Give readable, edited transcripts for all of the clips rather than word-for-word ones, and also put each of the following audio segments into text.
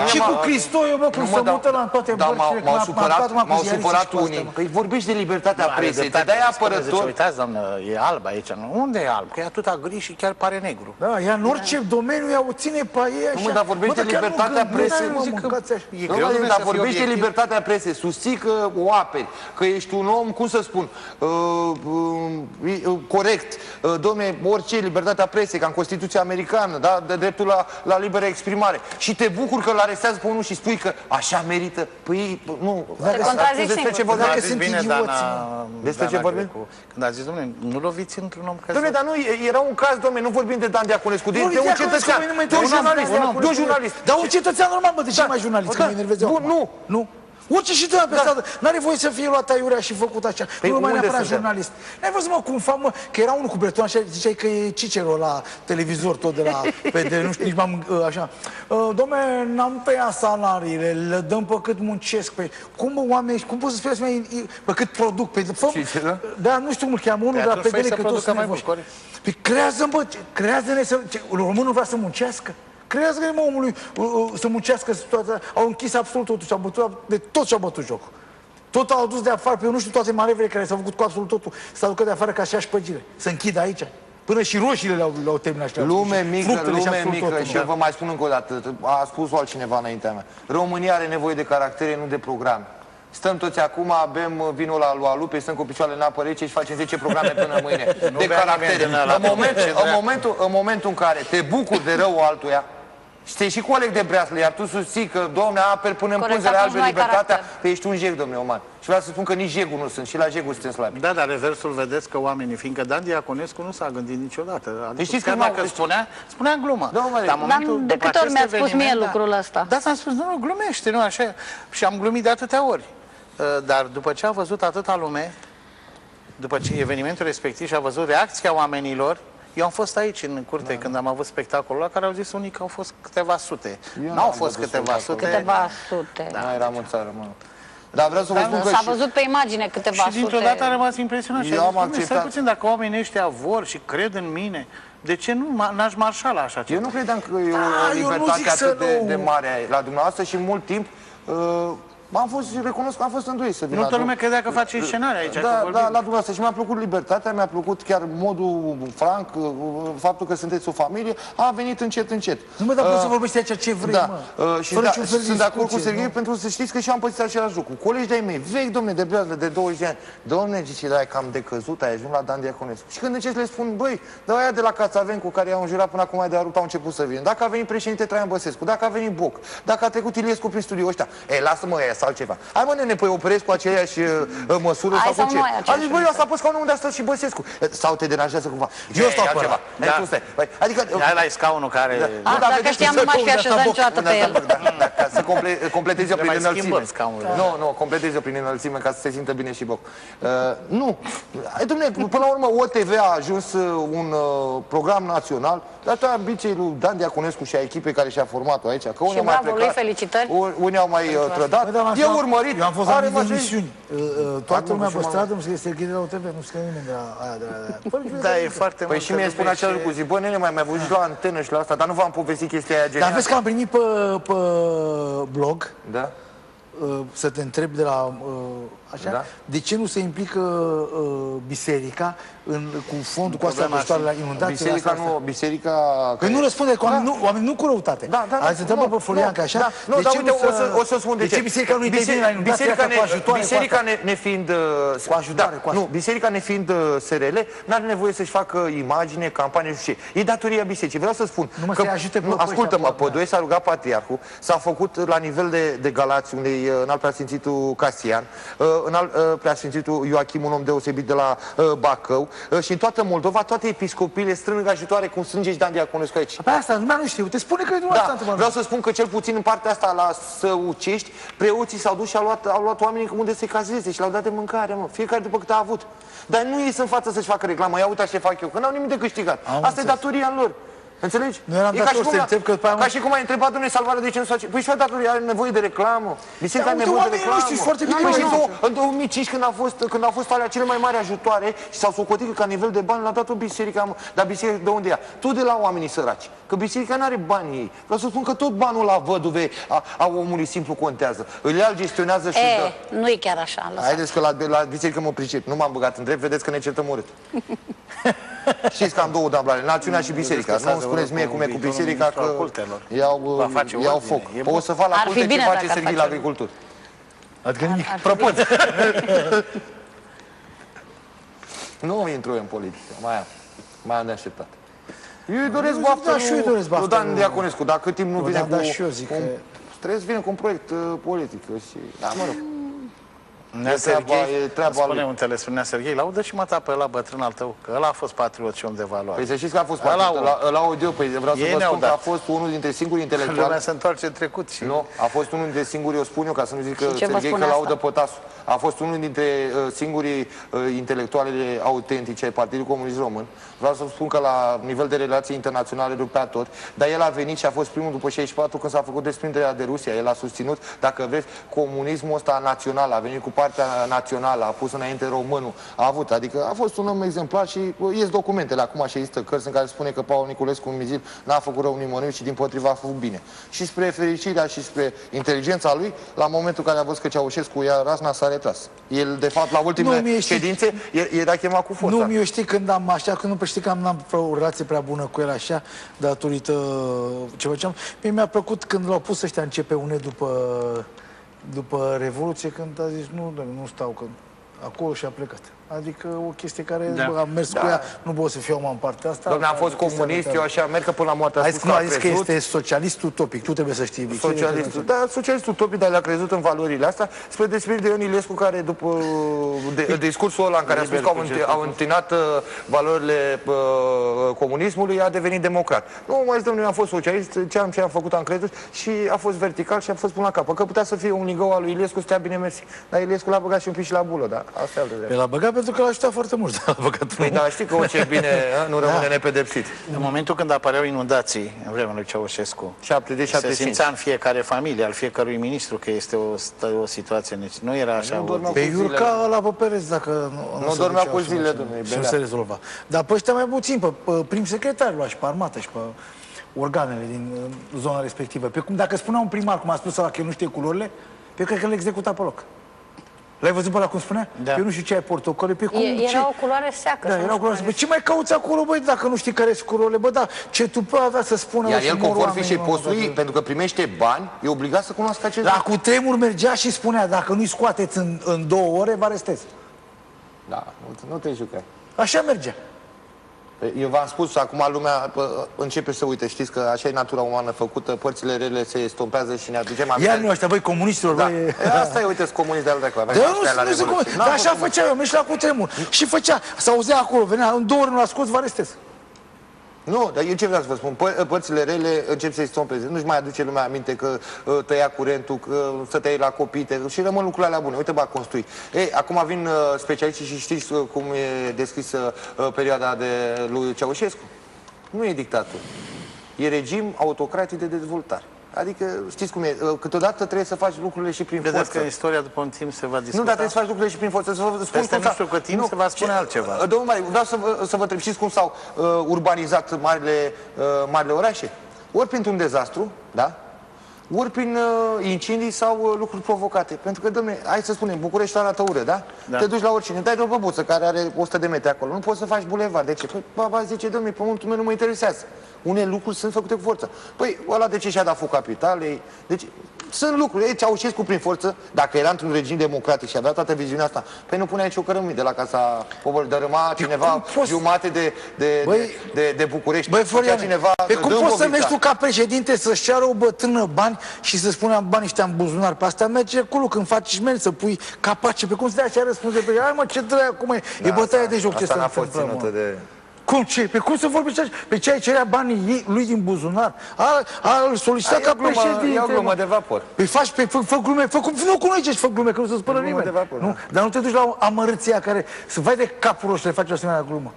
Și cu Cristoiu, bă, cum se mută la toate bărcile. M-au supărat unii. Păi vorbești de libertatea presei, de-aia apără tot. Uitați, doamnă, e alb aici. Unde e alb? Că e atâta gri și chiar pare negru. Da, ea în orice domeniu ea o ține pe ei așa. Nu, dar vorbești de libertatea presei. Dar vorbești de libertatea presei. Susții că o aperi, că ești un om, cum să spun, corect. Dom'le, orice, libertatea presei, ca în Constituția Americană, da? De dreptul la liberă exprimare. Și te bucur că îl arestează pe unul și spui că așa merită. Păi, nu. Despre ce vorbim? Că sunt idioți. Despre ce vorbim? Când a zis, dom'le, nu loviți într-un om căzut. Dom'le, dar nu, era un caz, dom'le, nu vorbim de Dan Diaconescu, de un cetățean, de un jurnalist. Dar un cetățean normal, bă, de ce mai jurnalist? Că mă enerveze acum. Nu. Orice și tăia pe stradă, n-are voie să fie luat aiurea și făcut așa. Nu mai neapărat jurnalist. N-ai văzut, mă, cum fac, mă, că era unul cu breton așa, ziceai că e Cicero la televizor tot de la, nu știu, nici m-am, așa. Dom'le, n-am tăiat salariile, le dăm pe cât muncesc, pe cum, bă, oameni, cum poți să spui pe cât produc, pe Cicero? Da, nu știu cum îl cheamă, unul de la PDL, că toți sunt nevoși. Păi creează, bă, creează-ne să, românul vrea să muncească. Creează-ne, mă, omului să muncească situația. Au închis absolut totul, și-au bătut, de tot și-au bătut jocul. Tot au adus de afară, pe eu nu știu toate manevrele care s-au făcut cu absolut totul, să aducă de afară ca și șpăgire. Să închidă aici. Până și roșiile le-au terminat. Lume mică, și eu vă mai spun încă o dată, a spus-o altcineva înaintea mea. România are nevoie de caractere, nu de programe. Stăm toți acum, bem vinul la lui Alupe, stăm cu picioarele în apă rece și facem 10 programe până mâine. De caractere. În momentul în care te bucuri de răul altuia, și și coleg de breaslă, iar tu susții că, domne, aperi până în pânzele albe libertatea, că ești un jeg, domne Oman. Și vreau să spun că nici jegul nu sunt, și la jegul suntem slabi. Da, dar reversul vedeți că oamenii, fiindcă Dan Diaconescu nu s-a gândit niciodată. Deci știți că spunea în glumă. Dar de câte ori mi-a spus mie lucrul ăsta? Da, s-am spus, nu, glumește, nu, așa. Și am glumit de atâtea ori. Dar după ce a văzut atâta lume, după ce evenimentul respectiv și a văzut reacția oamenilor, eu am fost aici în curte când am avut spectacolul ăla, care au zis unii că au fost câteva sute. N-au fost câteva sute. Câteva sute. Da, eram în țară, mă. Dar vreau să vă spun că s-a văzut pe imagine câteva sute. Și dintr-o dată a rămas impresionat. Eu am acceptat. Stai puțin, dacă oamenii ăștia vor și cred în mine, de ce nu n-aș marșa la așa ceva? Eu nu credeam că e o libertate atât de mare la dumneavoastră și mult timp recunosc că am fost înduit să vin. Nu toată lumea credea că face scenari aici. Da, la dumneavoastră. Și mi-a plăcut libertatea, mi-a plăcut chiar modul franc, faptul că sunteți o familie, a venit încet, încet. Nu mă, dar poți să vorbești aici ce vrei, mă. Și sunt de acord cu Serghei, pentru să știți că și eu am pățit același lucru. Colegi de-ai mei, vechi, domne, de brează, de 20 de ani. Domne, zice, da, cam decăzut, ai ajuns la Dan Diaconescu. Și când încet le spun, băi, dar aia de la Cațavencu, care i-au înjurat până acum de arut, au început să vină. Dacă a venit președinte Traian Băsescu, dacă a venit Boc, dacă a trecut Iliescu prin studio ăștia, lasă-mă, aia sau altceva. Hai, mă, nene, păi operezi cu aceeași măsură sau cu ce? A zis, băi, eu asta pe scaunul unde a stat și Băsescu. Sau te deranjează cumva? Eu stau pe ăla. Adică... Ăla e scaunul care... Dacă știam, nu m-aș fi așezat niciodată pe el. Ca să completezi-o prin înălțime. Nu, completezi-o prin înălțime ca să se simtă bine și Boc. Nu. Dom'le, până la urmă, OTV a ajuns un program național, datorită ambiției lui Dan Diaconescu și a echipei care și-a format-o aici. Că unii au mai plecat, unii au mai trădat. E urmărit. Eu am fost la mii de emisiuni. Toată lumea pe stradă, nu scrie Serghei de la OTV, nu scrie nimeni de aia. Da, e foarte mult. Păi și mie spune același lucru, zic, bă, nene, mai văzut la antenă și la asta, dar nu v-am povestit chestia aia genială. Dar vezi că am primit pe blog, da? Să te întreb de la... Așa? Da? De ce nu se implică biserica cu fondul cu astea ajutoare la inundații? Biserica... Că nu răspunde, că oamenii nu cu răutate. Azi se întreabă pe Florianca, așa? Nu, dar uite, o să spun de ce. De ce biserica nu intervine la inundații astea cu ajutoare? Biserica nefiind... Nu, biserica nefiind SRL, n-are nevoie să-și facă imagine, campanie, nu știu ce. E datoria bisericii. Vreau să spun că... Ascultă-mă, pe 2 s-a rugat Patriarhul, s-a făcut la nivel de Galați, unde e înalt preasfințitul Casian, înalt preasfințitul Ioachim, un om deosebit de la Bacău, și în toată Moldova, toate episcopiile strâng ajutoare cum strânge și Dan Diaconescu aici. Pe asta lumea nu știu, te spune că nu asta întâmplă. Vreau să spun că cel puțin în partea asta la Săucești, preoții s-au dus și au luat oamenii unde se cazeze și le-au dat de mâncare, mă, fiecare după cât a avut. Dar nu ies în față să-și facă reclamă, ia uite ce fac eu, că n-au nimic de câștigat. Asta e datoria lor. Înțelegi? Nu eram dator să întreb că după aia... Ca și cum ai întrebat, domnule Salvare, de ce nu se face? Păi și dator, are nevoie de reclamă. Biserica are nevoie de reclamă. Nu știți foarte bine. În 2005, când au fost alea cele mai mari ajutoare și s-au socotit că ca nivel de bani l-a dat-o biserica, dar biserica de unde ia? Tu de la oamenii săraci. Că biserica nu are banii ei. Vreau să spun că tot banul la văduve a omului simplu contează. Îl ia, îl gestionează și dă. Nu e chiar așa. Haideți că la biserică mă pricep. Nu m-am băgat în drept, vedeți că ne certăm urât. Știți că am două damblare, națiunea și biserica. Nu îmi spuneți mie cum e cu biserica, că iau foc. O să fac la culte ce face Serghii la agricultură. Adică nimic. Proporție. Nu intru în politică, mai am de așteptat. Eu îi doresc baftă lui Dan Diaconescu, dar cât timp nu vine cu... Trebuie să vină cu un proiect politic. Da, mă rog. Spune un telespunea Serghei, laudă și mă ta pe ăla bătrân al tău, că ăla a fost patriot și om de valoare. Păi să știți că a fost patriot, ăla audio, păi vreau să vă spun că a fost unul dintre singurii intelectuali. Lumea se întoarce în trecut și... Nu, a fost unul dintre singurii, eu spun eu, ca să nu zic că Serghei că laudă pătasul. A fost unul dintre singurii intelectualele autentice ai Partidului Comunist Român. Vreau să spun că la nivel de relații internaționale rupea tot, dar el a venit și a fost primul după 64 când s-a făcut desprinderea de Rusia. El a susținut, dacă vreți, comunismul ăsta național, a venit cu partea națională, a pus înainte românul, a avut, adică a fost un om exemplar și ies documentele. Acum și există cărți în care spune că Paul Niculescu în Mizil n-a făcut rău nimănui și din potriva a făcut bine. Și spre fericirea și spre inteligența lui, la momentul în care a văzut că Ceaușescu ia razna, s-a retras. El, de fapt, la ultimele ședințe, era chemat cu forța. Nu, eu știi când am așa, când nu știi că n-am o relație prea bună cu el așa, datorită ce făceam. Mie mi-a plăcut când l-au pus ăștia în CPUN după Revoluție, când a zis, nu stau, că acolo și a plecat. Adică o chestie care am mers cu ea, nu pot să fiu om în partea asta. Dom'le, am fost comunist, eu așa merg că până la moarte a spus că a crezut. că este socialist utopic, tu trebuie să știi. Socialist utopic, dar le-a crezut în valorile astea, spre deosebire de Ion Iliescu, care după discursul ăla în care a spus că au întinat valorile comunismului, a devenit democrat. Nu, mai zic, domnule, am fost socialist, ce am făcut am crezut și a fost vertical și a fost până la capăt. Că putea să fie un ligău al lui Iliescu, stea bine mersi. Dar Iliescu l-a băgat și un pic și la bulă, da? Asta e l-a băgat pentru că l-a ajutat foarte mult. Păi da, știi că orice bine nu rămâne nepedepsit. În momentul când apăreau inundații în vremea lui Ceaușescu, se simțea în fiecare familie, al fiecărui ministru, că este o situație. Nu era așa. Pe Iurca la pe pereți, dacă nu dormea cu zile, domnule. Și nu se rezolva. Dar pe ăștia mai puțin, pe prim secretarul ăla și pe armată și pe organele din zona respectivă. Pe cum dacă spunea un primar, cum a spus ăla că nu știe culorile, pe cred că le executa pe loc. L-ai văzut pe ăla cum spunea? Da. Eu nu știu ce ai portocole, pe cum... Era o culoare seacă. Da, era o culoare seacă. Ce mai cauți acolo, băi, dacă nu știi care sunt culorile? Bă, da, ce tupă avea să spună... Iar el, conform fișei postului, pentru că primește bani, e obligat să cunoască acest lucru. La cutremur mergea și spunea, dacă nu-i scoateți în 2 ore, vă arestez. Da, nu te jucai. Așa mergea. Eu v-am spus, acum lumea începe să uite, știți că așa e natura umană făcută, părțile rele se estompează și ne aducem aminte. Iar nu ăștia, băi, comunistilor, da. băi... Asta e, uite, comunist de-al dracu. Dar așa făcea eu, mergi la cutremur. Și făcea, s-auzea acolo, venea, în 2 ore nu l-a scos, vă arestez. Nu, dar eu ce vreau să vă spun, părțile rele încep să-i stompeze. Nu-și mai aduce lumea aminte că tăia curentul, că stăteai la copite și rămân lucrurile alea bune. Uite, bă, construi. Ei, acum vin specialiștii și știți cum e descrisă perioada de lui Ceaușescu? Nu e dictatură. E regim autocratic de dezvoltare. Adică, știți cum e, câteodată trebuie să faci lucrurile și prin forță. Vedeți că istoria după un timp se va discuta. Nu, dar trebuie să faci lucrurile și prin forță. Să vă spun nu știu că timp se va spune altceva. Domnul Mari, vreau să vă întreb, știți cum s-au urbanizat marile orașe? Ori printr-un dezastru, da? Ori prin incendii sau lucruri provocate. Pentru că, dom'le, hai să spunem, București arată ură, da? Te duci la oricine, dai de o băbuță care are 100 de metri acolo. Nu poți să faci bulevard. De ce? Păi, baba zice, dom'le, pământul meu nu mă interesează. Unele lucruri sunt făcute cu forță. Păi, ăla de ce și-a dat foc capitalei? Deci, sunt lucruri. Ei, Ceaușescu prin forță, dacă era într-un regim democratic și avea toată viziunea asta, păi nu punea nicio cărămidă la Casa Poporului, dărâma cineva jumate de București. Băi, Florian, pe cum poți să mergi tu ca președinte să-și ceară o bătrână bani și să spună banii ăștia în buzunar? Pe asta merge acolo când faci șmeri, să pui capace. Pe cum să dea așa răspuns de pe hai mă, ce draia, acum e? E bătaia de joc ce se întâmplă, mă. Cum ce? Pe cum să vorbești așa? Pe ce ai cerea banii lui din buzunar? A solicitat ca președinte. Iau glumă de vapor. Păi faci, fă glume, nu cu noi ce fă glume, că nu se spără nimeni. De vapor, nu? Dar nu te duci la o amărâție care să vai de capul roșu să le faci o asemenea glumă.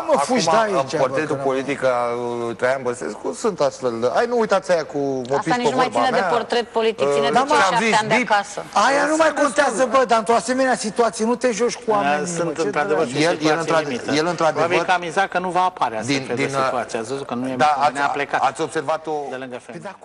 Mă, fugi de aici, în portretul politic al lui Traian Băsescu sunt astfel de... Hai, nu uitați aia cu mă Asta nici nu mai ține de portret politic, ține de cei 7 ani de acasă. Aia nu mai contează, bă, dar într-o asemenea situație nu te joci cu oamenii. Sunt într-adevăr el într-adevăr... Probabil că amizat că nu va apare astfel de situație. Ați văzut că nu e bine a plecat. Ați observat-o... De lângă femeie.